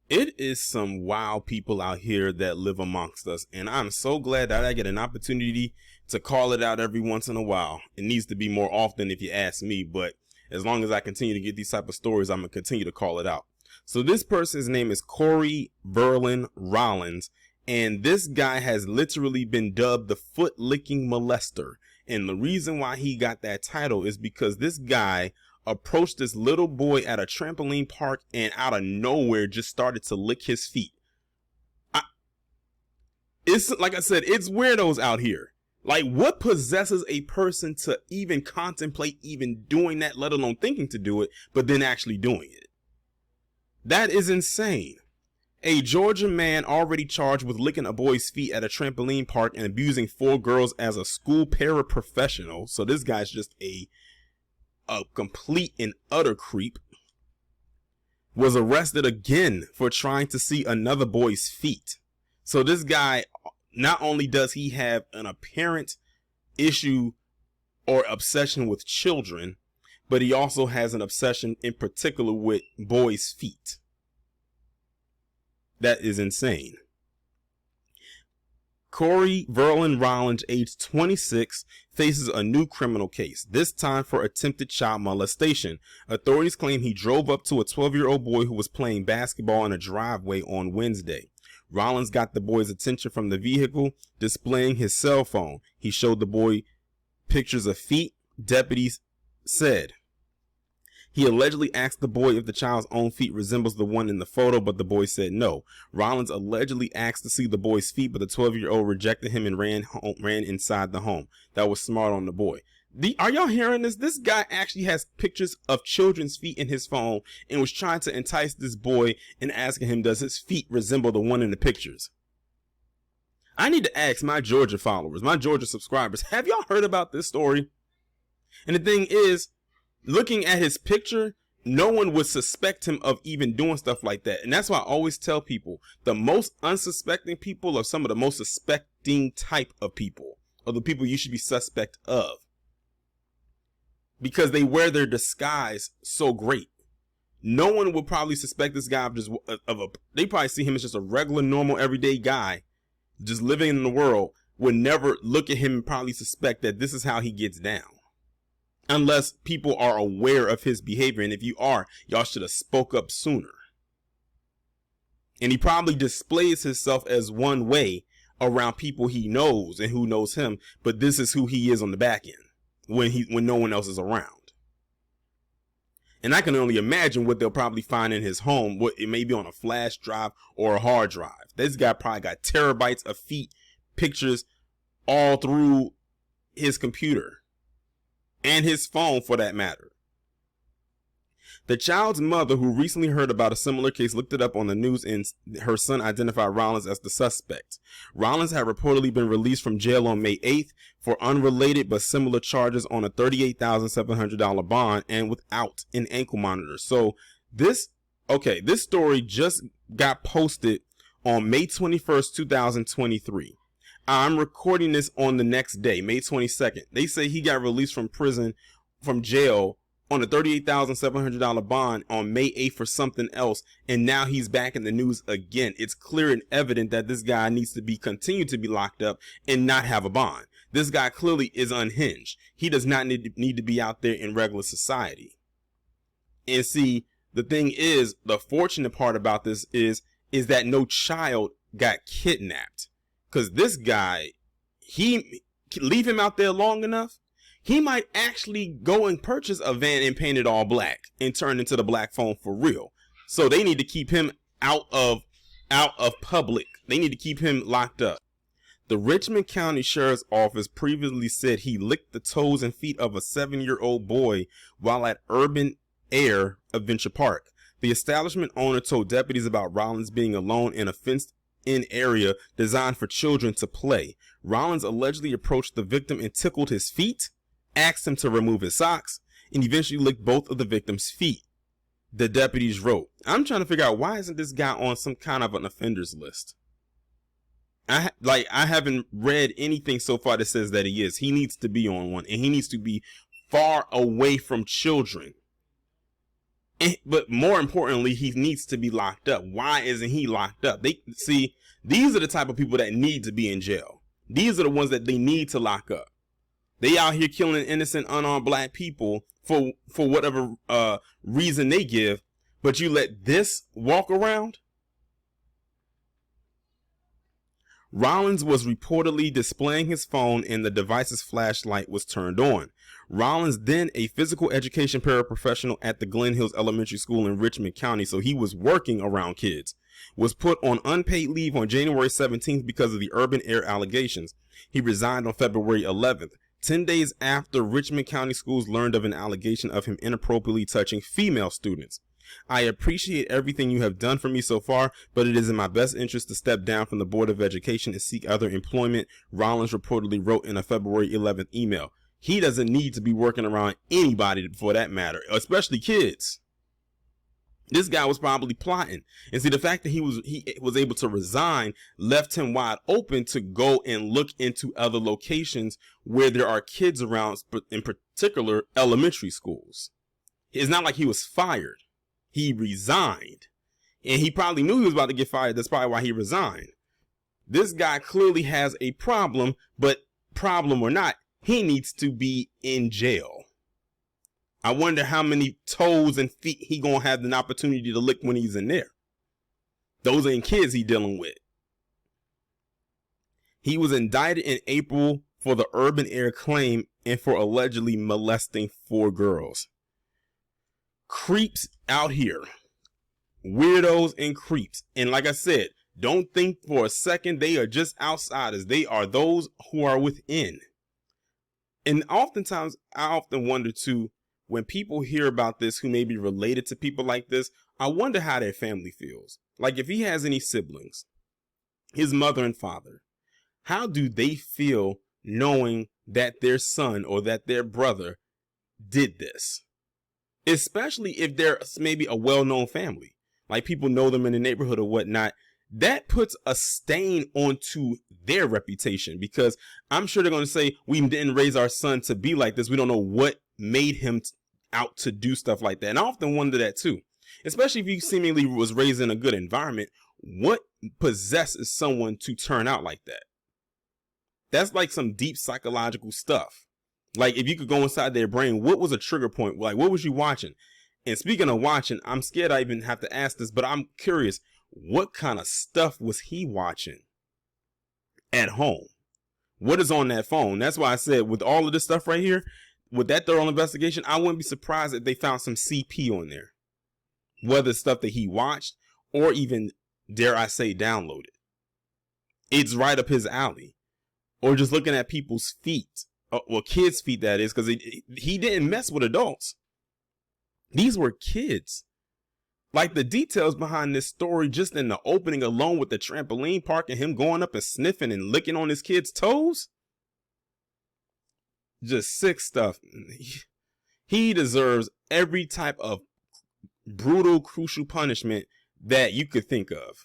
It is some wild people out here that live amongst us, and I'm so glad that I get an opportunity to call it out every once in a while. It needs to be more often if you ask me, but as long as I continue to get these type of stories, I'm going to continue to call it out. So this person's name is Caurey Rollins, and this guy has literally been dubbed the foot-licking molester. And the reason why he got that title is because this guy approached this little boy at a trampoline park and out of nowhere just started to lick his feet. It's like I said, it's weirdos out here. Like, what possesses a person to even contemplate even doing that, let alone thinking to do it, but then actually doing it? That is insane. A Georgia man already charged with licking a boy's feet at a trampoline park and abusing 4 girls as a school paraprofessional. So this guy's just a complete and utter creep, was arrested again for trying to see another boy's feet. So this guy, not only does he have an apparent issue or obsession with children, but he also has an obsession in particular with boys' feet. That is insane. Caurey Rollins, age 26, faces a new criminal case, this time for attempted child molestation. Authorities claim he drove up to a 12-year-old boy who was playing basketball in a driveway on Wednesday. Rollins got the boy's attention from the vehicle, displaying his cell phone. He showed the boy pictures of feet, deputies said. He allegedly asked the boy if the child's own feet resembles the one in the photo, but the boy said no. Rollins allegedly asked to see the boy's feet, but the 12-year-old rejected him and ran inside the home. That was smart on the boy. Are y'all hearing this? This guy actually has pictures of children's feet in his phone and was trying to entice this boy and asking him, does his feet resemble the one in the pictures? I need to ask my Georgia followers, my Georgia subscribers, have y'all heard about this story? And the thing is, looking at his picture, no one would suspect him of even doing stuff like that. And that's why I always tell people, the most unsuspecting people are some of the most suspecting type of people, or the people you should be suspect of, because they wear their disguise so great. No one would probably suspect this guy they probably see him as just a regular, normal, everyday guy just living in the world, would never look at him and probably suspect that this is how he gets down. Unless people are aware of his behavior. And if you are, y'all should have spoke up sooner. And he probably displays himself as one way around people he knows and who knows him. But this is who he is on the back end when no one else is around. And I can only imagine what they'll probably find in his home. What it may be on a flash drive or a hard drive. This guy probably got terabytes of feet pictures all through his computer. And his phone, for that matter. The child's mother, who recently heard about a similar case, looked it up on the news, and her son identified Rollins as the suspect. Rollins had reportedly been released from jail on May 8th for unrelated but similar charges on a $38,700 bond and without an ankle monitor. So this story just got posted on May 21st, 2023. I'm recording this on the next day, May 22nd. They say he got released from jail on a $38,700 bond on May 8th for something else, and now he's back in the news again. It's clear and evident that this guy needs to continue to be locked up and not have a bond. This guy clearly is unhinged. He does not need to be out there in regular society. And see, the thing is, the fortunate part about this is that no child got kidnapped. Because this guy, leave him out there long enough, he might actually go and purchase a van and paint it all black and turn into the black phone for real. So they need to keep him out of public. They need to keep him locked up. The Richmond County Sheriff's Office previously said he licked the toes and feet of a 7-year-old boy while at Urban Air Adventure Park. The establishment owner told deputies about Rollins being alone in a fenced-in area designed for children to play. Rollins allegedly approached the victim and tickled his feet, asked him to remove his socks, and eventually licked both of the victim's feet. The deputies wrote. I'm trying to figure out, why isn't this guy on some kind of an offenders list? I haven't read anything so far that says that he is. He needs to be on one, and he needs to be far away from children. But more importantly, he needs to be locked up. Why isn't he locked up? These are the type of people that need to be in jail. These are the ones that they need to lock up. They out here killing innocent, unarmed black people for whatever reason they give, but you let this walk around? Rollins was reportedly displaying his phone and the device's flashlight was turned on. Rollins, then a physical education paraprofessional at the Glen Hills Elementary School in Richmond County, so he was working around kids, was put on unpaid leave on January 17th because of the urban air allegations. He resigned on February 11th, 10 days after Richmond County schools learned of an allegation of him inappropriately touching female students. I appreciate everything you have done for me so far, but it is in my best interest to step down from the Board of Education and seek other employment, Rollins reportedly wrote in a February 11th email. He doesn't need to be working around anybody for that matter, especially kids. This guy was probably plotting. And see, the fact that he was able to resign left him wide open to go and look into other locations where there are kids around, in particular elementary schools. It's not like he was fired. He resigned. And he probably knew he was about to get fired. That's probably why he resigned. This guy clearly has a problem, but problem or not, he needs to be in jail. I wonder how many toes and feet he gonna have an opportunity to lick when he's in there. Those ain't kids he dealing with. He was indicted in April for the urban air claim and for allegedly molesting 4 girls. Creeps out here. Weirdos and creeps. And like I said, don't think for a second they are just outsiders. They are those who are within. And oftentimes, I often wonder too, when people hear about this who may be related to people like this, I wonder how their family feels. Like if he has any siblings, his mother and father, how do they feel knowing that their son or that their brother did this? Especially if they're maybe a well-known family, like people know them in the neighborhood or whatnot. That puts a stain onto their reputation, because I'm sure they're going to say, we didn't raise our son to be like this. We don't know what made him out to do stuff like that. And I often wonder that too, especially if you seemingly was raised in a good environment. What possesses someone to turn out like that? That's like some deep psychological stuff. Like if you could go inside their brain, what was a trigger point? Like what was you watching? And speaking of watching, I'm scared I even have to ask this, but I'm curious. What kind of stuff was he watching at home? What is on that phone? That's why I said with all of this stuff right here, with that thorough investigation, I wouldn't be surprised if they found some CP on there. Whether it's stuff that he watched or even, dare I say, downloaded. It's right up his alley. Or just looking at people's feet. Well, kids' feet, that is, because he didn't mess with adults. These were kids. Like the details behind this story, just in the opening alone with the trampoline park and him going up and sniffing and licking on his kid's toes. Just sick stuff. He deserves every type of brutal, crucial punishment that you could think of.